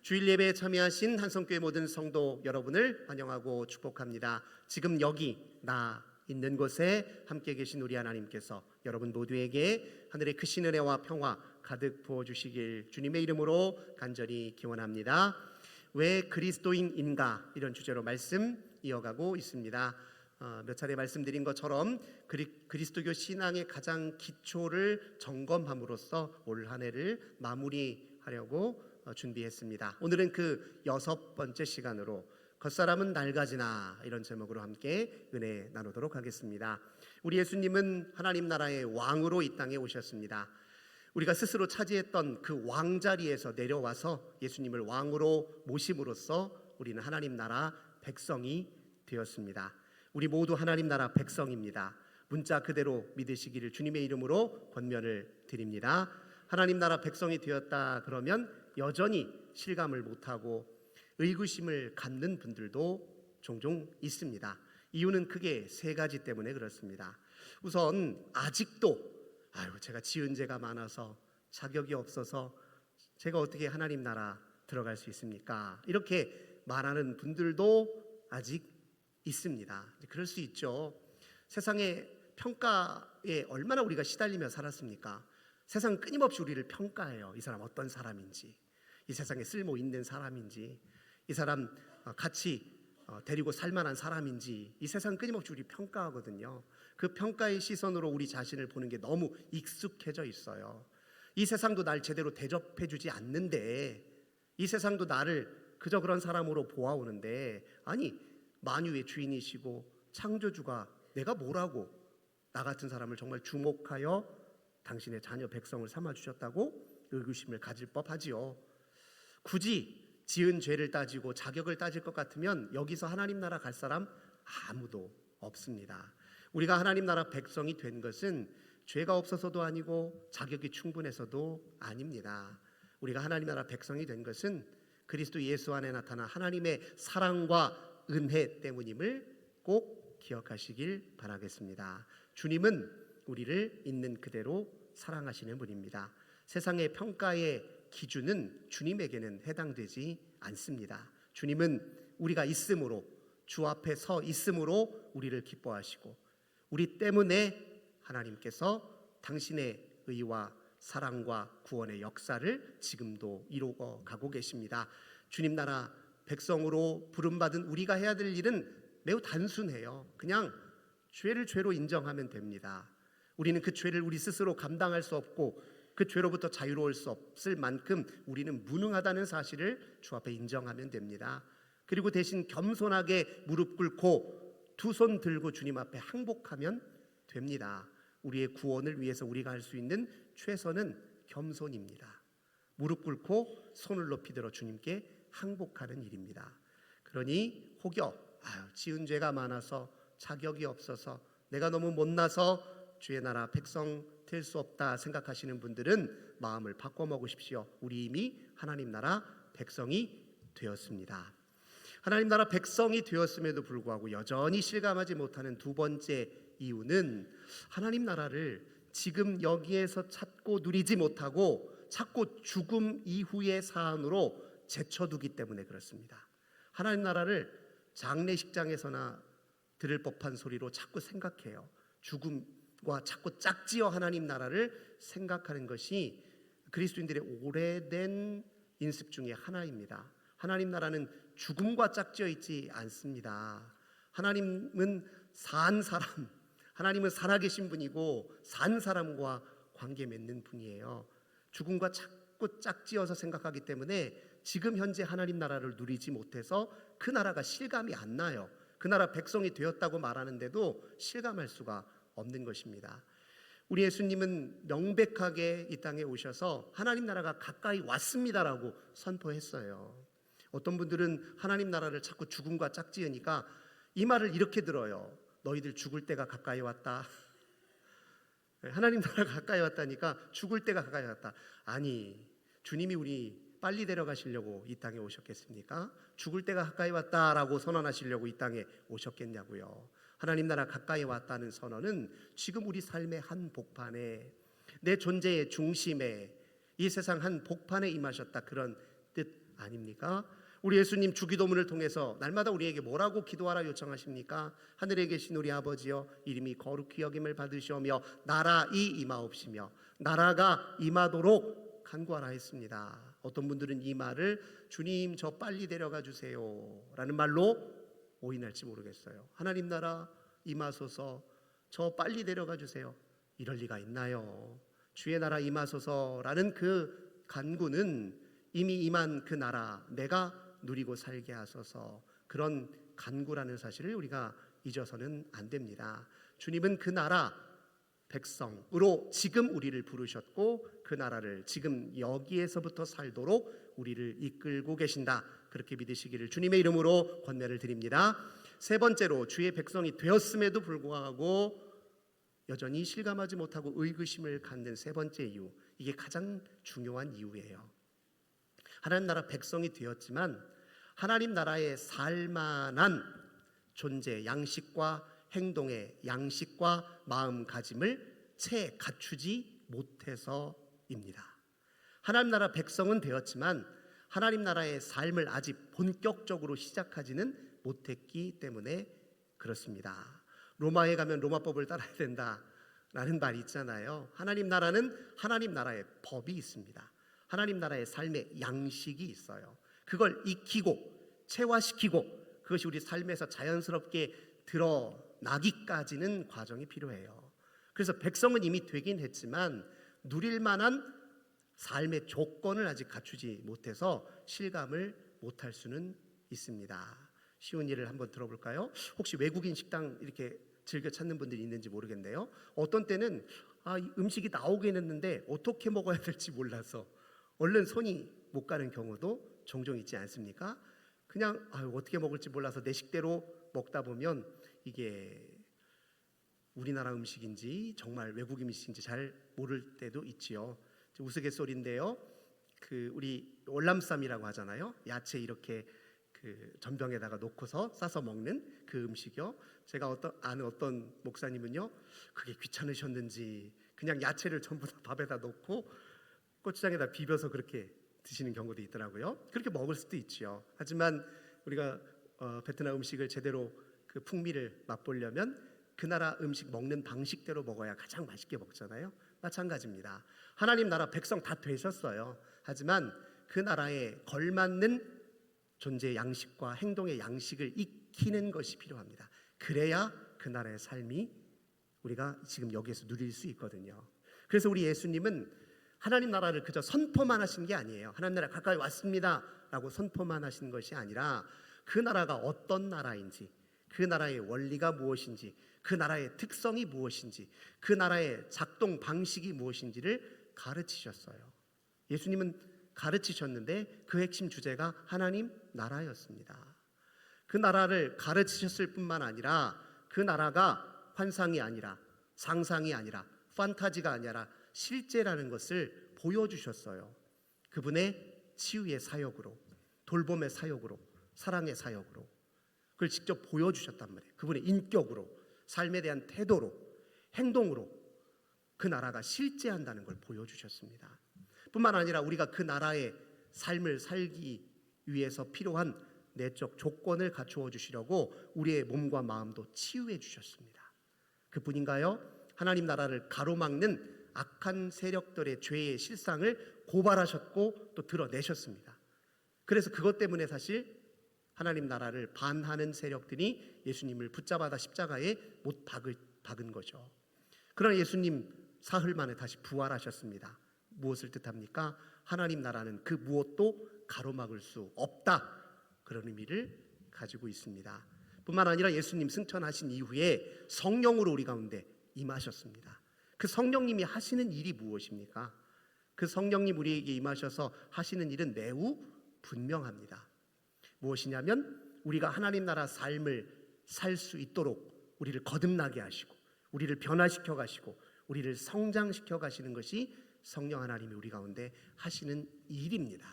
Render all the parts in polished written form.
주일 예배에 참여하신 한성교회 모든 성도 여러분을 환영하고 축복합니다. 지금 여기 나 있는 곳에 함께 계신 우리 하나님께서 여러분 모두에게 하늘의 크신 은혜와 평화 가득 부어주시길 주님의 이름으로 간절히 기원합니다. 왜 그리스도인인가, 이런 주제로 말씀 이어가고 있습니다. 몇 차례 말씀드린 것처럼 그리스도교 신앙의 가장 기초를 점검함으로써 올 한 해를 마무리하려고 준비했습니다. 오늘은 그 6번째 시간으로 겉사람은 낡아지나, 이런 제목으로 함께 은혜 나누도록 하겠습니다. 우리 예수님은 하나님 나라의 왕으로 이 땅에 오셨습니다. 우리가 스스로 차지했던 그 왕자리에서 내려와서 예수님을 왕으로 모심으로써 우리는 하나님 나라 백성이 되었습니다. 우리 모두 하나님 나라 백성입니다. 문자 그대로 믿으시기를 주님의 이름으로 권면을 드립니다. 하나님 나라 백성이 되었다 그러면 여전히 실감을 못하고 의구심을 갖는 분들도 종종 있습니다. 이유는 크게 세 가지 때문에 그렇습니다. 우선 아직도 제가 지은 죄가 많아서 자격이 없어서 제가 어떻게 하나님 나라 들어갈 수 있습니까? 이렇게 말하는 분들도 아직 있습니다. 그럴 수 있죠. 세상의 평가에 얼마나 우리가 시달리며 살았습니까? 세상은 끊임없이 우리를 평가해요. 이 사람 어떤 사람인지, 이 세상에 쓸모 있는 사람인지, 이 사람 같이 데리고 살만한 사람인지, 이 세상은 끊임없이 우리 평가하거든요. 그 평가의 시선으로 우리 자신을 보는 게 너무 익숙해져 있어요. 이 세상도 날 제대로 대접해주지 않는데, 이 세상도 나를 그저 그런 사람으로 보아오는데, 아니 만유의 주인이시고 창조주가 내가 뭐라고 나 같은 사람을 정말 주목하여 당신의 자녀 백성을 삼아주셨다고 의구심을 가질 법하지요. 굳이 지은 죄를 따지고 자격을 따질 것 같으면 여기서 하나님 나라 갈 사람 아무도 없습니다. 우리가 하나님 나라 백성이 된 것은 죄가 없어서도 아니고 자격이 충분해서도 아닙니다. 우리가 하나님 나라 백성이 된 것은 그리스도 예수 안에 나타난 하나님의 사랑과 은혜 때문임을 꼭 기억하시길 바라겠습니다. 주님은 우리를 있는 그대로 사랑하시는 분입니다. 세상의 평가의 기준은 주님에게는 해당되지 않습니다. 주님은 우리가 있음으로, 주 앞에 서 있음으로 우리를 기뻐하시고, 우리 때문에 하나님께서 당신의 의와 사랑과 구원의 역사를 지금도 이루어 가고 계십니다. 주님 나라 백성으로 부름받은 우리가 해야 될 일은 매우 단순해요. 그냥 죄를 죄로 인정하면 됩니다. 우리는 그 죄를 우리 스스로 감당할 수 없고 그 죄로부터 자유로울 수 없을 만큼 우리는 무능하다는 사실을 주 앞에 인정하면 됩니다. 그리고 대신 겸손하게 무릎 꿇고 두 손 들고 주님 앞에 항복하면 됩니다. 우리의 구원을 위해서 우리가 할 수 있는 최선은 겸손입니다. 무릎 꿇고 손을 높이 들어 주님께 항복하는 일입니다. 그러니 혹여 지은 죄가 많아서 자격이 없어서 내가 너무 못나서 주의 나라 백성 될 수 없다 생각하시는 분들은 마음을 바꿔 먹으십시오. 우리 이미 하나님 나라 백성이 되었습니다. 하나님 나라 백성이 되었음에도 불구하고 여전히 실감하지 못하는 두 번째 이유는 하나님 나라를 지금 여기에서 찾고 누리지 못하고 자꾸 죽음 이후의 사안으로 제쳐두기 때문에 그렇습니다. 하나님 나라를 장례식장에서나 들을 법한 소리로 자꾸 생각해요. 죽음과 자꾸 짝지어 하나님 나라를 생각하는 것이 그리스도인들의 오래된 인습 중에 하나입니다. 하나님 나라는 죽음과 짝지어 있지 않습니다. 하나님은 산 사람, 하나님은 살아계신 분이고 산 사람과 관계 맺는 분이에요. 죽음과 자꾸 짝지어서 생각하기 때문에 지금 현재 하나님 나라를 누리지 못해서 그 나라가 실감이 안 나요. 그 나라 백성이 되었다고 말하는데도 실감할 수가 없는 것입니다. 우리 예수님은 명백하게 이 땅에 오셔서 하나님 나라가 가까이 왔습니다라고 선포했어요. 어떤 분들은 하나님 나라를 자꾸 죽음과 짝지으니까 이 말을 이렇게 들어요. 너희들 죽을 때가 가까이 왔다. 하나님 나라가 가까이 왔다니까 죽을 때가 가까이 왔다. 아니, 주님이 우리 빨리 데려가시려고 이 땅에 오셨겠습니까? 죽을 때가 가까이 왔다라고 선언하시려고 이 땅에 오셨겠냐고요. 하나님 나라 가까이 왔다는 선언은 지금 우리 삶의 한 복판에, 내 존재의 중심에, 이 세상 한 복판에 임하셨다, 그런 뜻 아닙니까? 우리 예수님 주기도문을 통해서 날마다 우리에게 뭐라고 기도하라 요청하십니까? 하늘에 계신 우리 아버지여, 이름이 거룩히 여김을 받으시오며 나라이 임하옵시며 나라가 임하도록 간구하라 했습니다. 어떤 분들은 이 말을 주님 저 빨리 데려가 주세요 라는 말로 오인할지 모르겠어요. 하나님 나라 임하소서, 저 빨리 데려가 주세요. 이럴 리가 있나요? 주의 나라 임하소서라는 그 간구는 이미 임한 그 나라 내가 누리고 살게 하소서, 그런 간구라는 사실을 우리가 잊어서는 안 됩니다. 주님은 그 나라 백성으로 지금 우리를 부르셨고 그 나라를 지금 여기에서부터 살도록 우리를 이끌고 계신다. 그렇게 믿으시기를 주님의 이름으로 권면을 드립니다. 세 번째로, 주의 백성이 되었음에도 불구하고 여전히 실감하지 못하고 의구심을 갖는 세 번째 이유, 이게 가장 중요한 이유예요. 하나님 나라 백성이 되었지만 하나님 나라에 살만한 존재, 양식과 행동의 양식과 마음가짐을 채 갖추지 못해서입니다. 하나님 나라 백성은 되었지만 하나님 나라의 삶을 아직 본격적으로 시작하지는 못했기 때문에 그렇습니다. 로마에 가면 로마법을 따라야 된다라는 말이 있잖아요. 하나님 나라는 하나님 나라의 법이 있습니다. 하나님 나라의 삶의 양식이 있어요. 그걸 익히고 체화시키고 그것이 우리 삶에서 자연스럽게 드러나기까지는 과정이 필요해요. 그래서 백성은 이미 되긴 했지만 누릴 만한 삶의 조건을 아직 갖추지 못해서 실감을 못할 수는 있습니다. 쉬운 예를 한번 들어볼까요? 혹시 외국인 식당 이렇게 즐겨 찾는 분들이 있는지 모르겠네요. 어떤 때는 음식이 나오긴 했는데 어떻게 먹어야 될지 몰라서 얼른 손이 못 가는 경우도 종종 있지 않습니까? 그냥 어떻게 먹을지 몰라서 내 식대로 먹다 보면 이게 우리나라 음식인지 정말 외국 음식인지 잘 모를 때도 있지요. 우스갯소리인데요. 우리 월남쌈이라고 하잖아요. 야채 이렇게 전병에다가 놓고서 싸서 먹는 그 음식이요. 제가 아는 어떤 목사님은요, 그게 귀찮으셨는지 그냥 야채를 전부 다 밥에다 놓고 고추장에다 비벼서 그렇게 드시는 경우도 있더라고요. 그렇게 먹을 수도 있죠. 하지만 우리가 베트남 음식을 제대로 그 풍미를 맛보려면 그 나라 음식 먹는 방식대로 먹어야 가장 맛있게 먹잖아요. 마찬가지입니다. 하나님 나라 백성 다 되셨어요. 하지만 그 나라에 걸맞는 존재의 양식과 행동의 양식을 익히는 것이 필요합니다. 그래야 그 나라의 삶이 우리가 지금 여기에서 누릴 수 있거든요. 그래서 우리 예수님은 하나님 나라를 그저 선포만 하신 게 아니에요. 하나님 나라 가까이 왔습니다 라고 선포만 하신 것이 아니라 그 나라가 어떤 나라인지, 그 나라의 원리가 무엇인지, 그 나라의 특성이 무엇인지, 그 나라의 작동 방식이 무엇인지를 가르치셨어요. 예수님은 가르치셨는데 그 핵심 주제가 하나님 나라였습니다. 그 나라를 가르치셨을 뿐만 아니라 그 나라가 환상이 아니라 상상이 아니라 판타지가 아니라 실제라는 것을 보여주셨어요. 그분의 치유의 사역으로, 돌봄의 사역으로, 사랑의 사역으로 그걸 직접 보여주셨단 말이에요. 그분의 인격으로, 삶에 대한 태도로, 행동으로 그 나라가 실제한다는 걸 보여주셨습니다. 뿐만 아니라 우리가 그 나라의 삶을 살기 위해서 필요한 내적 조건을 갖추어 주시려고 우리의 몸과 마음도 치유해 주셨습니다. 그뿐인가요? 하나님 나라를 가로막는 악한 세력들의 죄의 실상을 고발하셨고 또 드러내셨습니다. 그래서 그것 때문에 사실 하나님 나라를 반하는 세력들이 예수님을 붙잡아다 십자가에 못 박은 거죠. 그러나 예수님 사흘 만에 다시 부활하셨습니다. 무엇을 뜻합니까? 하나님 나라는 그 무엇도 가로막을 수 없다, 그런 의미를 가지고 있습니다. 뿐만 아니라 예수님 승천하신 이후에 성령으로 우리 가운데 임하셨습니다. 그 성령님이 하시는 일이 무엇입니까? 그 성령님 우리에게 임하셔서 하시는 일은 매우 분명합니다. 무엇이냐면 우리가 하나님 나라 삶을 살 수 있도록 우리를 거듭나게 하시고 우리를 변화시켜 가시고 우리를 성장시켜 가시는 것이 성령 하나님이 우리 가운데 하시는 일입니다.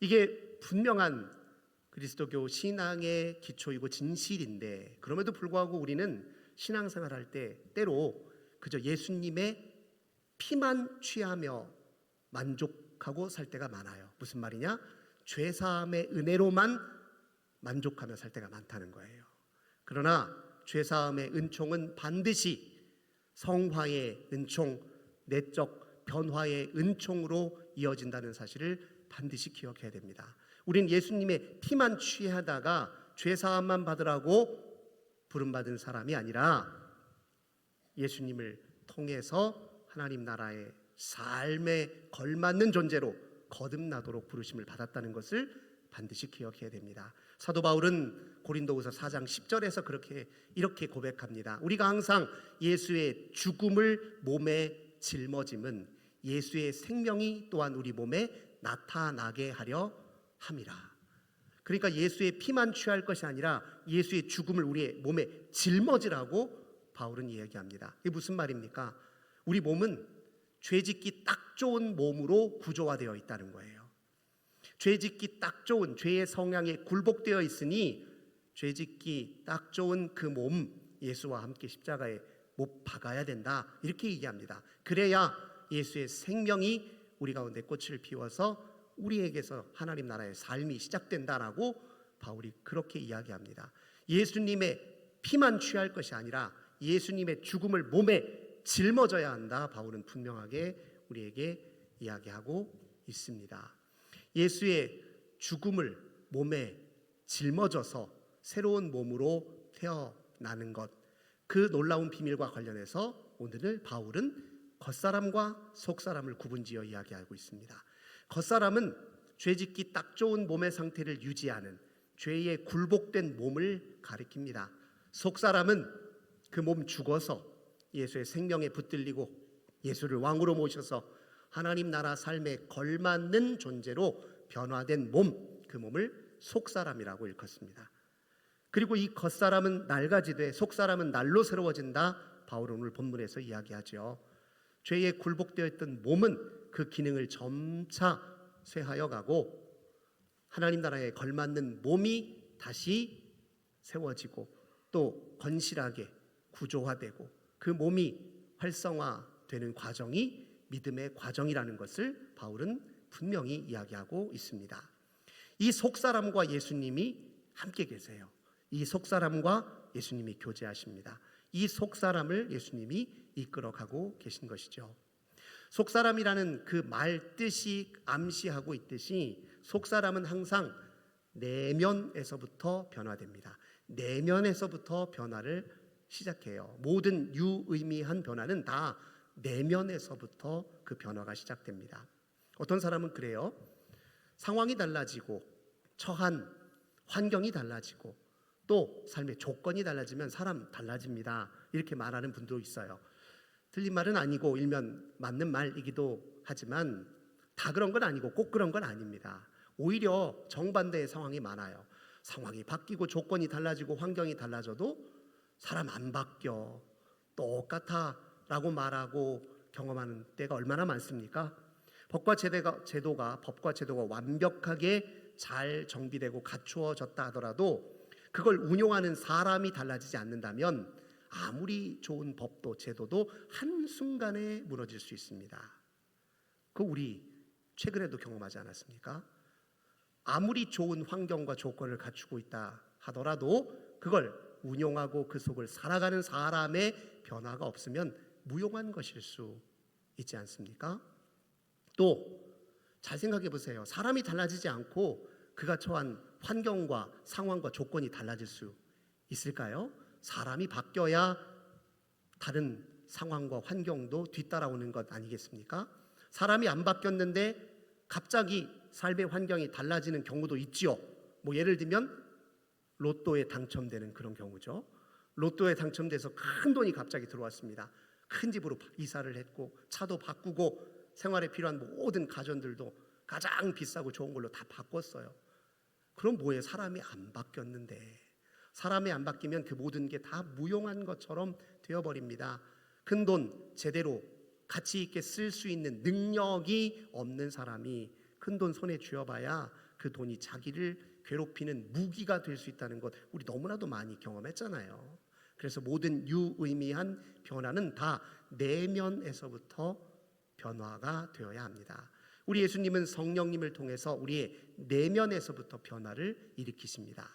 이게 분명한 그리스도교 신앙의 기초이고 진실인데 그럼에도 불구하고 우리는 신앙생활할 때 때로 그저 예수님의 피만 취하며 만족하고 살 때가 많아요. 무슨 말이냐? 죄사함의 은혜로만 만족하며 살 때가 많다는 거예요. 그러나 죄사함의 은총은 반드시 성화의 은총, 내적 변화의 은총으로 이어진다는 사실을 반드시 기억해야 됩니다. 우린 예수님의 피만 취하다가 죄사함만 받으라고 부름받은 사람이 아니라 예수님을 통해서 하나님 나라의 삶에 걸맞는 존재로 거듭나도록 부르심을 받았다는 것을 반드시 기억해야 됩니다. 사도 바울은 고린도후서 4장 10절에서 이렇게 고백합니다. 우리가 항상 예수의 죽음을 몸에 짊어짐은 예수의 생명이 또한 우리 몸에 나타나게 하려 함이라. 그러니까 예수의 피만 취할 것이 아니라 예수의 죽음을 우리의 몸에 짊어지라고 바울은 이야기합니다. 이게 무슨 말입니까? 우리 몸은 죄짓기 딱 좋은 몸으로 구조화되어 있다는 거예요. 죄짓기 딱 좋은, 죄의 성향에 굴복되어 있으니 죄짓기 딱 좋은 그 몸 예수와 함께 십자가에 못 박아야 된다, 이렇게 얘기합니다. 그래야 예수의 생명이 우리 가운데 꽃을 피워서 우리에게서 하나님 나라의 삶이 시작된다라고 바울이 그렇게 이야기합니다. 예수님의 피만 취할 것이 아니라 예수님의 죽음을 몸에 짊어져야 한다, 바울은 분명하게 우리에게 이야기하고 있습니다. 예수의 죽음을 몸에 짊어져서 새로운 몸으로 태어나는 것, 그 놀라운 비밀과 관련해서 오늘 바울은 겉사람과 속사람을 구분지어 이야기하고 있습니다. 겉사람은 죄짓기 딱 좋은 몸의 상태를 유지하는 죄에 굴복된 몸을 가리킵니다. 속사람은 그 몸 죽어서 예수의 생명에 붙들리고 예수를 왕으로 모셔서 하나님 나라 삶에 걸맞는 존재로 변화된 몸, 그 몸을 속사람이라고 일컫습니다. 그리고 이 겉사람은 낡아지되 속사람은 날로 새로워진다, 바울은 오늘 본문에서 이야기하죠. 죄에 굴복되어 있던 몸은 그 기능을 점차 쇠하여 가고 하나님 나라에 걸맞는 몸이 다시 세워지고 또 건실하게 구조화되고 그 몸이 활성화되는 과정이 믿음의 과정이라는 것을 바울은 분명히 이야기하고 있습니다. 이 속사람과 예수님이 함께 계세요. 이 속사람과 예수님이 교제하십니다. 이 속사람을 예수님이 이끌어가고 계신 것이죠. 속사람이라는 그 말 뜻이 암시하고 있듯이 속사람은 항상 내면에서부터 변화됩니다. 내면에서부터 변화를 시작해요. 모든 유의미한 변화는 다 내면에서부터 그 변화가 시작됩니다. 어떤 사람은 그래요. 상황이 달라지고 처한 환경이 달라지고 또 삶의 조건이 달라지면 사람 달라집니다, 이렇게 말하는 분도 있어요. 틀린 말은 아니고 일면 맞는 말이기도 하지만 다 그런 건 아니고 꼭 그런 건 아닙니다. 오히려 정반대의 상황이 많아요. 상황이 바뀌고 조건이 달라지고 환경이 달라져도 사람 안 바뀌어, 똑같아 라고 말하고 경험하는 때가 얼마나 많습니까? 법과 제도가 완벽하게 잘 정비되고 갖추어졌다 하더라도 그걸 운용하는 사람이 달라지지 않는다면 아무리 좋은 법도 제도도 한순간에 무너질 수 있습니다. 그 우리 최근에도 경험하지 않았습니까? 아무리 좋은 환경과 조건을 갖추고 있다 하더라도 그걸 운용하고 그 속을 살아가는 사람의 변화가 없으면 무용한 것일 수 있지 않습니까? 또 잘 생각해 보세요. 사람이 달라지지 않고 그가 처한 환경과 상황과 조건이 달라질 수 있을까요? 사람이 바뀌어야 다른 상황과 환경도 뒤따라오는 것 아니겠습니까? 사람이 안 바뀌었는데 갑자기 삶의 환경이 달라지는 경우도 있지요. 예를 들면 로또에 당첨되는 그런 경우죠. 로또에 당첨돼서 큰 돈이 갑자기 들어왔습니다. 큰 집으로 이사를 했고 차도 바꾸고 생활에 필요한 모든 가전들도 가장 비싸고 좋은 걸로 다 바꿨어요. 그럼 뭐예요? 사람이 안 바뀌었는데. 사람이 안 바뀌면 그 모든 게 다 무용한 것처럼 되어버립니다. 큰 돈 제대로 가치 있게 쓸 수 있는 능력이 없는 사람이 큰 돈 손에 쥐어봐야 그 돈이 자기를 괴롭히는 무기가 될 수 있다는 것 우리 너무나도 많이 경험했잖아요. 그래서 모든 유의미한 변화는 다 내면에서부터 변화가 되어야 합니다. 우리 예수님은 성령님을 통해서 우리의 내면에서부터 변화를 일으키십니다.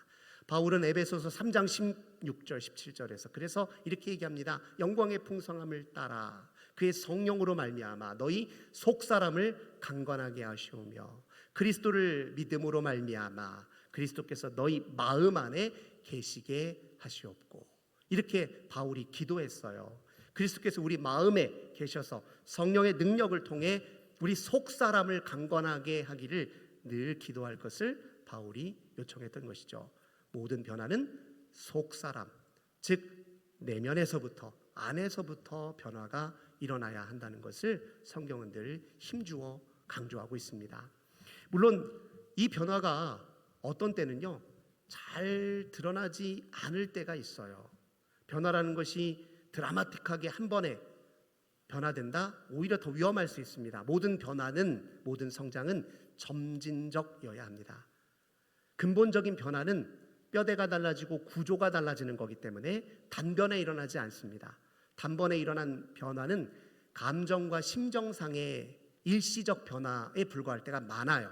바울은 에베소서 3장 16절 17절에서 그래서 이렇게 얘기합니다. 영광의 풍성함을 따라 그의 성령으로 말미암아 너희 속사람을 강건하게 하시오며 그리스도를 믿음으로 말미암아 그리스도께서 너희 마음 안에 계시게 하시옵고. 이렇게 바울이 기도했어요. 그리스도께서 우리 마음에 계셔서 성령의 능력을 통해 우리 속사람을 강건하게 하기를 늘 기도할 것을 바울이 요청했던 것이죠. 모든 변화는 속사람, 즉 내면에서부터 안에서부터 변화가 일어나야 한다는 것을 성경은 늘 힘주어 강조하고 있습니다. 물론 이 변화가 어떤 때는요 잘 드러나지 않을 때가 있어요. 변화라는 것이 드라마틱하게 한 번에 변화된다? 오히려 더 위험할 수 있습니다. 모든 변화는, 모든 성장은 점진적이어야 합니다. 근본적인 변화는 뼈대가 달라지고 구조가 달라지는 거기 때문에 단번에 일어나지 않습니다. 단번에 일어난 변화는 감정과 심정상의 일시적 변화에 불과할 때가 많아요.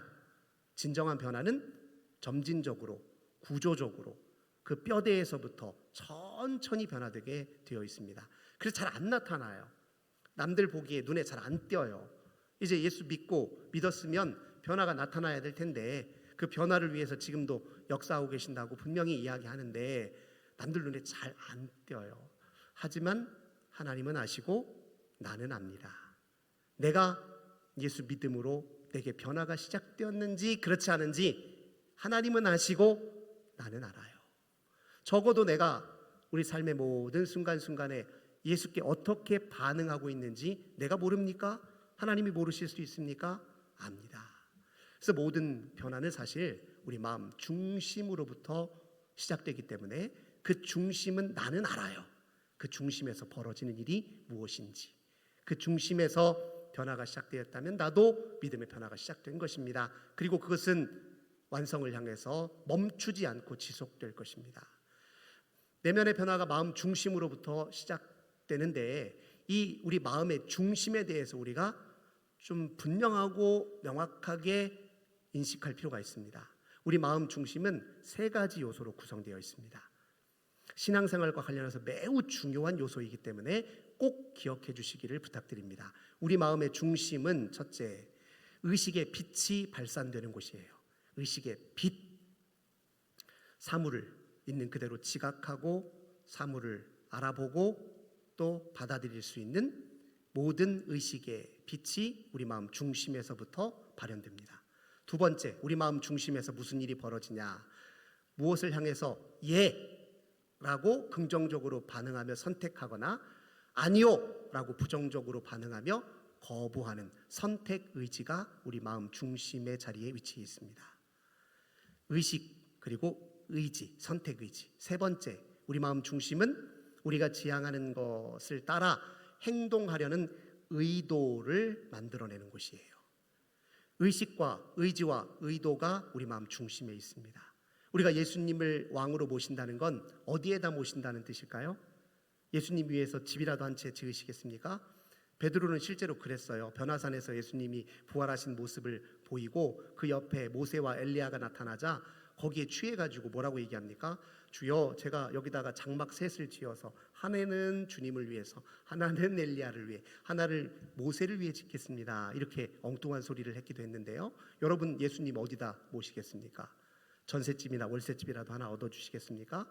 진정한 변화는 점진적으로, 구조적으로 그 뼈대에서부터 천천히 변화되게 되어 있습니다. 그래서 잘 안 나타나요. 남들 보기에 눈에 잘 안 띄어요. 이제 예수 믿었으면 변화가 나타나야 될 텐데 그 변화를 위해서 지금도 역사하고 계신다고 분명히 이야기하는데 남들 눈에 잘 안 띄어요. 하지만 하나님은 아시고 나는 압니다. 내가 예수 믿음으로 내게 변화가 시작되었는지 그렇지 않은지 하나님은 아시고 나는 알아요. 적어도 내가 우리 삶의 모든 순간순간에 예수께 어떻게 반응하고 있는지 내가 모릅니까? 하나님이 모르실 수 있습니까? 압니다. 그래서 모든 변화는 사실 우리 마음 중심으로부터 시작되기 때문에 그 중심은 나는 알아요. 그 중심에서 벌어지는 일이 무엇인지, 그 중심에서 변화가 시작되었다면 나도 믿음의 변화가 시작된 것입니다. 그리고 그것은 완성을 향해서 멈추지 않고 지속될 것입니다. 내면의 변화가 마음 중심으로부터 시작되는데 이 우리 마음의 중심에 대해서 우리가 좀 분명하고 명확하게 인식할 필요가 있습니다. 우리 마음 중심은 세 가지 요소로 구성되어 있습니다. 신앙생활과 관련해서 매우 중요한 요소이기 때문에 꼭 기억해 주시기를 부탁드립니다. 우리 마음의 중심은 첫째, 의식의 빛이 발산되는 곳이에요. 의식의 빛, 사물을 있는 그대로 지각하고 사물을 알아보고 또 받아들일 수 있는 모든 의식의 빛이 우리 마음 중심에서부터 발현됩니다. 두 번째, 우리 마음 중심에서 무슨 일이 벌어지냐? 무엇을 향해서 라고 긍정적으로 반응하며 선택하거나 아니요 라고 부정적으로 반응하며 거부하는 선택 의지가 우리 마음 중심의 자리에 위치해 있습니다. 의식 그리고 의지, 선택 의지. 세 번째, 우리 마음 중심은 우리가 지향하는 것을 따라 행동하려는 의도를 만들어내는 곳이에요. 의식과 의지와 의도가 우리 마음 중심에 있습니다. 우리가 예수님을 왕으로 모신다는 건 어디에다 모신다는 뜻일까요? 예수님 위해서 집이라도 한 채 지으시겠습니까? 베드로는 실제로 그랬어요. 변화산에서 예수님이 부활하신 모습을 보이고 그 옆에 모세와 엘리야가 나타나자 거기에 취해가지고 뭐라고 얘기합니까? 주여, 제가 여기다가 장막 셋을 지어서 하나는 주님을 위해서, 하나는 엘리야를 위해, 하나를 모세를 위해 짓겠습니다. 이렇게 엉뚱한 소리를 했기도 했는데요. 여러분, 예수님 어디다 모시겠습니까? 전셋집이나 월셋집이라도 하나 얻어주시겠습니까?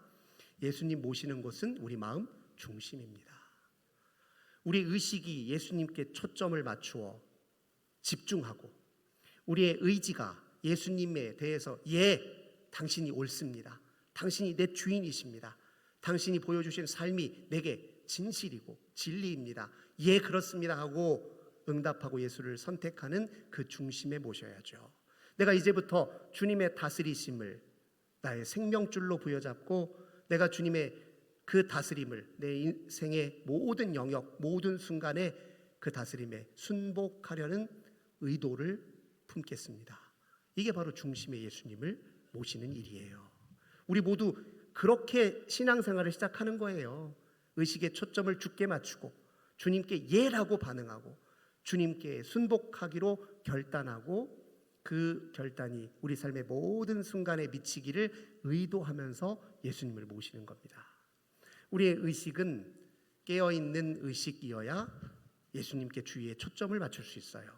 예수님 모시는 곳은 우리 마음 중심입니다. 우리 의식이 예수님께 초점을 맞추어 집중하고 우리의 의지가 예수님에 대해서 당신이 옳습니다. 당신이 내 주인이십니다. 당신이 보여주신 삶이 내게 진실이고 진리입니다. 그렇습니다 하고 응답하고 예수를 선택하는 그 중심에 모셔야죠. 내가 이제부터 주님의 다스리심을 나의 생명줄로 부여잡고 내가 주님의 그 다스림을 내 인생의 모든 영역, 모든 순간에 그 다스림에 순복하려는 의도를 품겠습니다. 이게 바로 중심의 예수님을 모시는 일이에요. 우리 모두 그렇게 신앙생활을 시작하는 거예요. 의식의 초점을 주께 맞추고 주님께 예라고 반응하고 주님께 순복하기로 결단하고 그 결단이 우리 삶의 모든 순간에 미치기를 의도하면서 예수님을 모시는 겁니다. 우리의 의식은 깨어있는 의식이어야 예수님께 주의의 초점을 맞출 수 있어요.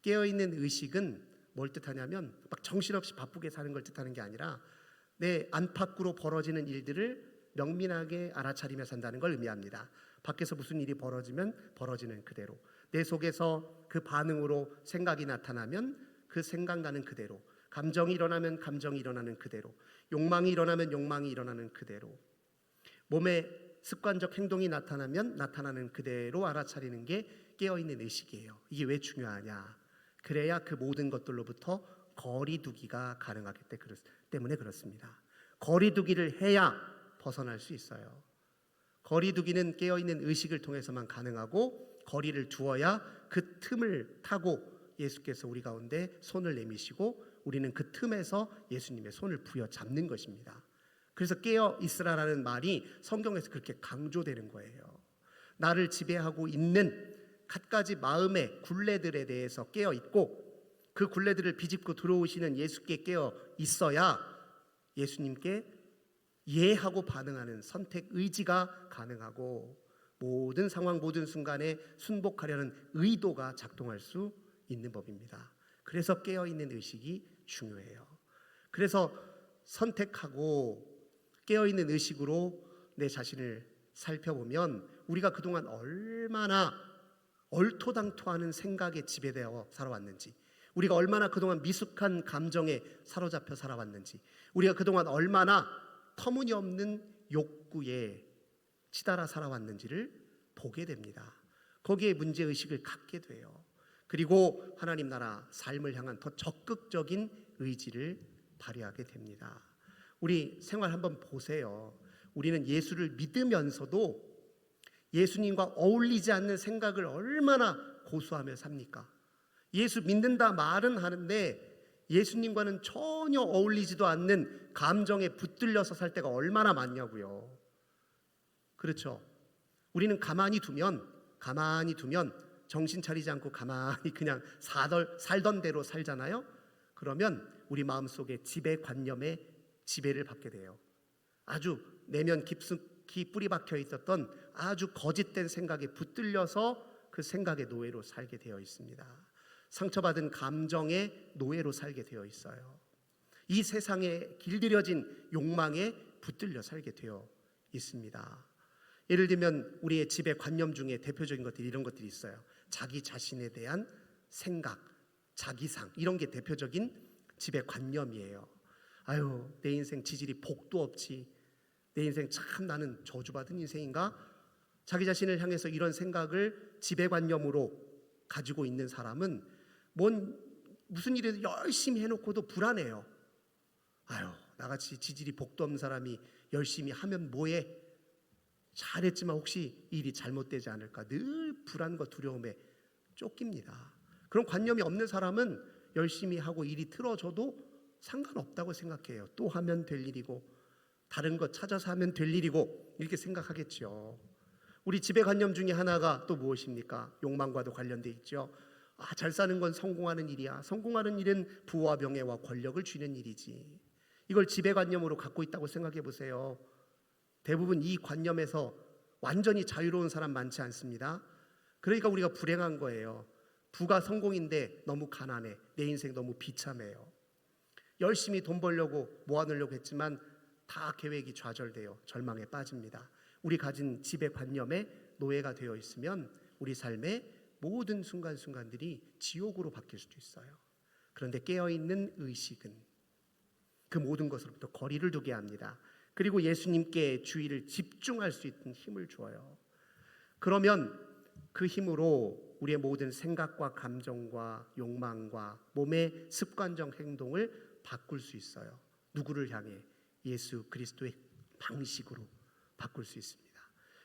깨어있는 의식은 뭘 뜻하냐면 막 정신없이 바쁘게 사는 걸 뜻하는 게 아니라 내 안팎으로 벌어지는 일들을 명민하게 알아차리며 산다는 걸 의미합니다. 밖에서 무슨 일이 벌어지면 벌어지는 그대로, 내 속에서 그 반응으로 생각이 나타나면 그 생각나는 그대로, 감정이 일어나면 감정이 일어나는 그대로, 욕망이 일어나면 욕망이 일어나는 그대로, 몸에 습관적 행동이 나타나면 나타나는 그대로 알아차리는 게 깨어있는 의식이에요. 이게 왜 중요하냐? 그래야 그 모든 것들로부터 거리두기가 가능하기 때문에 그렇습니다. 거리두기를 해야 벗어날 수 있어요. 거리두기는 깨어있는 의식을 통해서만 가능하고, 거리를 두어야 그 틈을 타고 예수께서 우리 가운데 손을 내미시고 우리는 그 틈에서 예수님의 손을 부여잡는 것입니다. 그래서 깨어 있으라라는 말이 성경에서 그렇게 강조되는 거예요. 나를 지배하고 있는 갖가지 마음의 굴레들에 대해서 깨어 있고, 그 굴레들을 비집고 들어오시는 예수께 깨어 있어야 예수님께 예하고 반응하는 선택 의지가 가능하고, 모든 상황 모든 순간에 순복하려는 의도가 작동할 수 있는 법입니다. 그래서 깨어있는 의식이 중요해요. 그래서 선택하고 깨어있는 의식으로 내 자신을 살펴보면 우리가 그동안 얼마나 얼토당토하는 생각에 지배되어 살아왔는지, 우리가 얼마나 그동안 미숙한 감정에 사로잡혀 살아왔는지, 우리가 그동안 얼마나 터무니없는 욕구에 치달아 살아왔는지를 보게 됩니다. 거기에 문제의식을 갖게 돼요. 그리고 하나님 나라 삶을 향한 더 적극적인 의지를 발휘하게 됩니다. 우리 생활 한번 보세요. 우리는 예수를 믿으면서도 예수님과 어울리지 않는 생각을 얼마나 고수하며 삽니까? 예수 믿는다 말은 하는데 예수님과는 전혀 어울리지도 않는 감정에 붙들려서 살 때가 얼마나 많냐고요. 그렇죠? 우리는 가만히 두면 정신 차리지 않고 가만히 그냥 살던 대로 살잖아요. 그러면 우리 마음속에 지배관념의 지배를 받게 돼요. 아주 내면 깊숙이 뿌리 박혀 있었던 아주 거짓된 생각에 붙들려서 그 생각의 노예로 살게 되어 있습니다. 상처받은 감정의 노예로 살게 되어 있어요. 이 세상에 길들여진 욕망에 붙들려 살게 되어 있습니다. 예를 들면 우리의 지배관념 중에 대표적인 것들이 이런 것들이 있어요. 자기 자신에 대한 생각, 자기상, 이런 게 대표적인 지배관념이에요. 아유, 내 인생 지질이 복도 없지, 내 인생 참 나는 저주받은 인생인가? 자기 자신을 향해서 이런 생각을 지배관념으로 가지고 있는 사람은 무슨 일을 열심히 해놓고도 불안해요. 아유, 나같이 지질이 복도 없는 사람이 열심히 하면 뭐해? 잘했지만 혹시 일이 잘못되지 않을까? 늘 불안과 두려움에 쫓깁니다. 그런 관념이 없는 사람은 열심히 하고 일이 틀어져도 상관없다고 생각해요. 또 하면 될 일이고 다른 것 찾아서 하면 될 일이고 이렇게 생각하겠죠. 우리 지배관념 중에 하나가 또 무엇입니까? 욕망과도 관련돼 있죠. 잘 사는 건 성공하는 일이야. 성공하는 일은 부와 명예와 권력을 쥐는 일이지. 이걸 지배관념으로 갖고 있다고 생각해 보세요. 대부분 이 관념에서 완전히 자유로운 사람 많지 않습니다. 그러니까 우리가 불행한 거예요. 부가 성공인데 너무 가난해. 내 인생 너무 비참해요. 열심히 돈 벌려고 모아놓으려고 했지만 다 계획이 좌절돼요. 절망에 빠집니다. 우리 가진 지배관념에 노예가 되어 있으면 우리 삶의 모든 순간순간들이 지옥으로 바뀔 수도 있어요. 그런데 깨어있는 의식은 그 모든 것으로부터 거리를 두게 합니다. 그리고 예수님께 주의를 집중할 수 있는 힘을 줘요. 그러면 그 힘으로 우리의 모든 생각과 감정과 욕망과 몸의 습관적 행동을 바꿀 수 있어요. 누구를 향해? 예수 그리스도의 방식으로 바꿀 수 있습니다.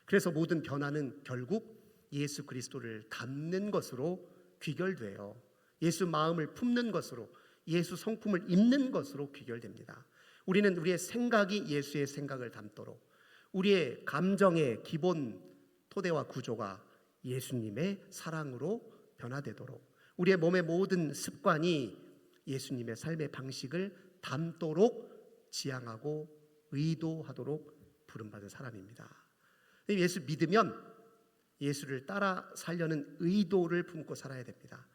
그래서 모든 변화는 결국 예수 그리스도를 닮는 것으로 귀결돼요. 예수 마음을 품는 것으로, 예수 성품을 입는 것으로 귀결됩니다. 우리는 우리의 생각이 예수의 생각을 닮도록, 우리의 감정의 기본 토대와 구조가 예수님의 사랑으로 변화되도록, 우리의 몸의 모든 습관이 예수님의 삶의 방식을 닮도록 지향하고 의도하도록 부름받은 사람입니다. 예수 믿으면 예수를 따라 살려는 의도를 품고 살아야 됩니다.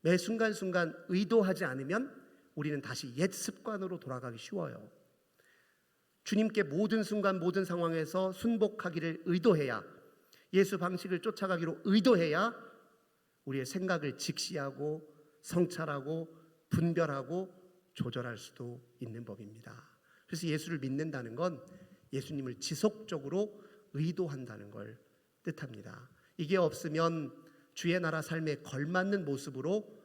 매 순간순간 의도하지 않으면 우리는 다시 옛 습관으로 돌아가기 쉬워요. 주님께 모든 순간 모든 상황에서 순복하기를 의도해야, 예수 방식을 쫓아가기로 의도해야 우리의 생각을 직시하고 성찰하고 분별하고 조절할 수도 있는 법입니다. 그래서 예수를 믿는다는 건 예수님을 지속적으로 의도한다는 걸 뜻합니다. 이게 없으면 주의 나라 삶에 걸맞는 모습으로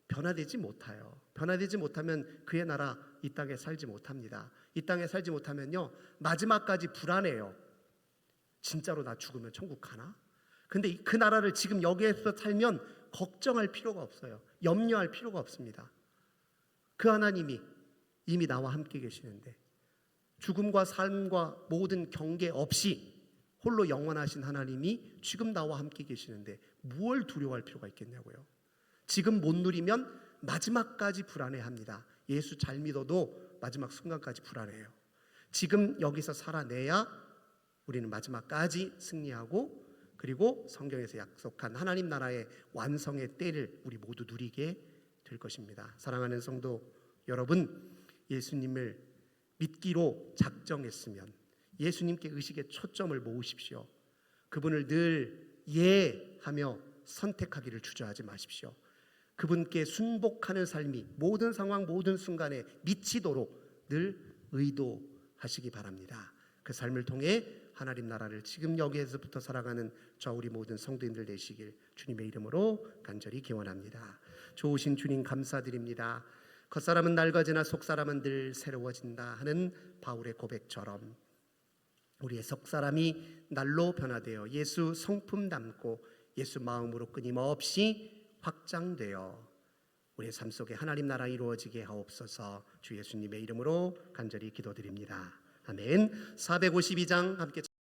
변화되지 못해요. 변화되지 못하면 그의 나라 이 땅에 살지 못합니다. 이 땅에 살지 못하면요, 마지막까지 불안해요. 진짜로 나 죽으면 천국 가나? 근데 그 나라를 지금 여기에서 살면 걱정할 필요가 없어요. 염려할 필요가 없습니다. 그 하나님이 이미 나와 함께 계시는데, 죽음과 삶과 모든 경계 없이 홀로 영원하신 하나님이 지금 나와 함께 계시는데 무엇을 두려워할 필요가 있겠냐고요. 지금 못 누리면 마지막까지 불안해합니다. 예수 잘 믿어도 마지막 순간까지 불안해요. 지금 여기서 살아내야 우리는 마지막까지 승리하고, 그리고 성경에서 약속한 하나님 나라의 완성의 때를 우리 모두 누리게 될 것입니다. 사랑하는 성도 여러분, 예수님을 믿기로 작정했으면 예수님께 의식의 초점을 모으십시오. 그분을 늘 예하며 선택하기를 주저하지 마십시오. 그분께 순복하는 삶이 모든 상황 모든 순간에 미치도록 늘 의도하시기 바랍니다. 그 삶을 통해 하나님 나라를 지금 여기에서부터 살아가는 저 우리 모든 성도님들 되시길 주님의 이름으로 간절히 기원합니다. 좋으신 주님 감사드립니다. 겉사람은 낡아지나 속사람은 늘 새로워진다 하는 바울의 고백처럼 우리의 속사람이 날로 변화되어 예수 성품 담고 예수 마음으로 끊임없이 확장되어 우리의 삶 속에 하나님 나라 이루어지게 하옵소서. 주 예수님의 이름으로 간절히 기도드립니다. 아멘. 452장 함께